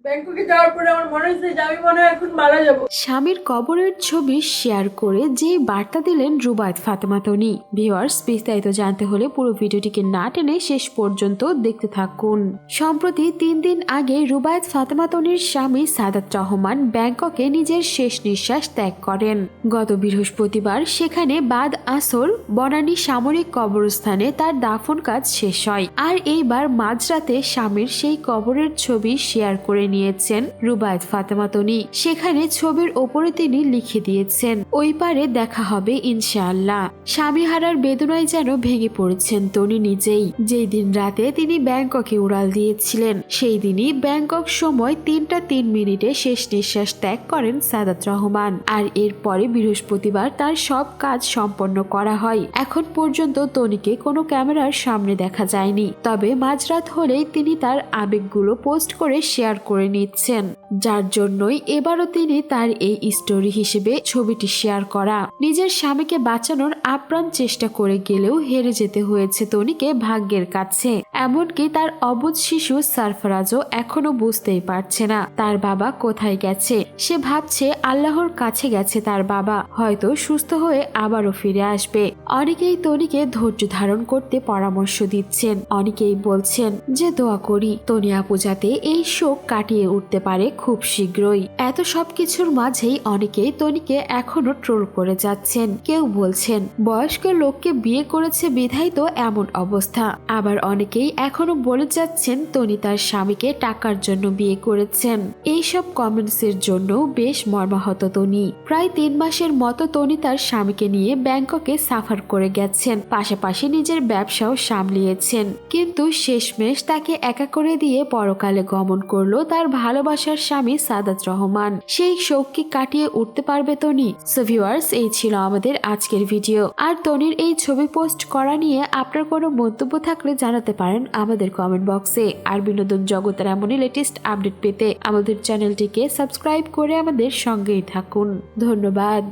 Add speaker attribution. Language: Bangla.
Speaker 1: ব্যাংককে যাওয়ার পরে আমার মনে হচ্ছে যে আমি মনে হয় এখন মারা যাব।
Speaker 2: স্বামীর কবরের ছবি শেয়ার করে যে বার্তা দিলেন রুবায়েত ফাতেমা তনি। ভিউয়ার্স, বিস্তারিত জানতে হলে পুরো ভিডিওটিকে না টেনে শেষ পর্যন্ত দেখতে থাকুন। সম্প্রতি 3 দিন আগে রুবায়েত ফাতেমা তনির স্বামী সাদাত রহমান ব্যাংককে নিজের শেষ নিঃশ্বাস ত্যাগ করেন। গত বৃহস্পতিবার সেখানে বাদ আসর বনানী সামরিক কবরস্থানে তার দাফন কাজ শেষ হয়। আর এইবার মাঝরাতে স্বামীর সেই কবরের ছবি শেয়ার করে নিয়েছেন রুবায়েত ফাতেমা তনি। সেখানে ছবির ওপরে তিনি লিখে দিয়েছেন, ওই পারে দেখা হবে ইনশাআল্লাহ। স্বামী হারার বেদনায় যেন ভেঙে পড়েছেন তনি নিজেই। যেই দিন রাতে তিনি ব্যাংককে উড়াল দিয়েছিলেন, সেই দিনই ব্যাংকক সময় 3টা 3 মিনিটে শেষ নিঃশ্বাস ত্যাগ করেন সাদাত রহমান। আর এরপরে বৃহস্পতিবার তার সব কাজ সম্পন্ন করা হয়। এখন পর্যন্ত তনিকে কোনো ক্যামেরার সামনে দেখা যায়নি, তবে মাঝরাত হলেই তিনি তার আবেগগুলো পোস্ট করে শেয়ার করে নিচ্ছেন, যার জন্যই এবারও তিনি তার এই স্টোরি হিসেবে ছবিটি শেয়ার করা। নিজের স্বামীকে বাঁচানোর আপ্রাণ চেষ্টা করে গেলেও হেরে যেতে হয়েছে তনিকে ভাগ্যের কাছে। এমনকি তার অবুঝ শিশু সারফরাজও এখনো বুঝতেই পারছে না তার বাবা কোথায় গেছে। সে ভাবছে আল্লাহর কাছে গেছে তার বাবা, হয়তো সুস্থ হয়ে আবারও ফিরে আসবে। অনেকেই তনিকে ধৈর্য ধারণ করতে পরামর্শ দিচ্ছেন, অনেকেই বলছেন যে দোয়া করি তনি আপু যাতে এই শোক কাটিয়ে উঠতে পারে খুব শীঘ্রই। এত সবকিছুর মাঝেই অনেকেই তনিকে এখনো ট্রোল করে যাচ্ছেন। কেউ বলছেন বয়স্ক লোককে বিয়ে করেছে বিধায় তো এমন অবস্থা, আবার অনেকেই এখনো বলে যাচ্ছেন তনি তার স্বামীকে টাকার জন্য বিয়ে করেছেন। এইসব কমেন্টস এর জন্য বেশ মর্মাহত তনি। প্রায় 3 মাসের মতো তনি তার স্বামীকে নিয়ে ব্যাংককে সাফার করে গেছেন, পাশাপাশি নিজের ব্যবসাও সামলিয়েছেন। কিন্তু শেষমেশ তাকে একা করে দিয়ে পরকালে গমন করলো তার ভালোবাসার স্বামী সাদাত রহমান। সেই শোককে কাটিয়ে উঠতে পারবে তনি? সো ভিউয়ার্স, এই ছিল আমাদের আজকের ভিডিও। আর তনির এই ছবি পোস্ট করা নিয়ে আপনার কোনো মন্তব্য থাকলে জানাতে পারেন আমাদের কমেন্ট বক্সে। আর বিনোদন জগতের এমনই লেটেস্ট আপডেট পেতে আমাদের চ্যানেলটিকে সাবস্ক্রাইব করে আমাদের সঙ্গেই থাকুন। ধন্যবাদ।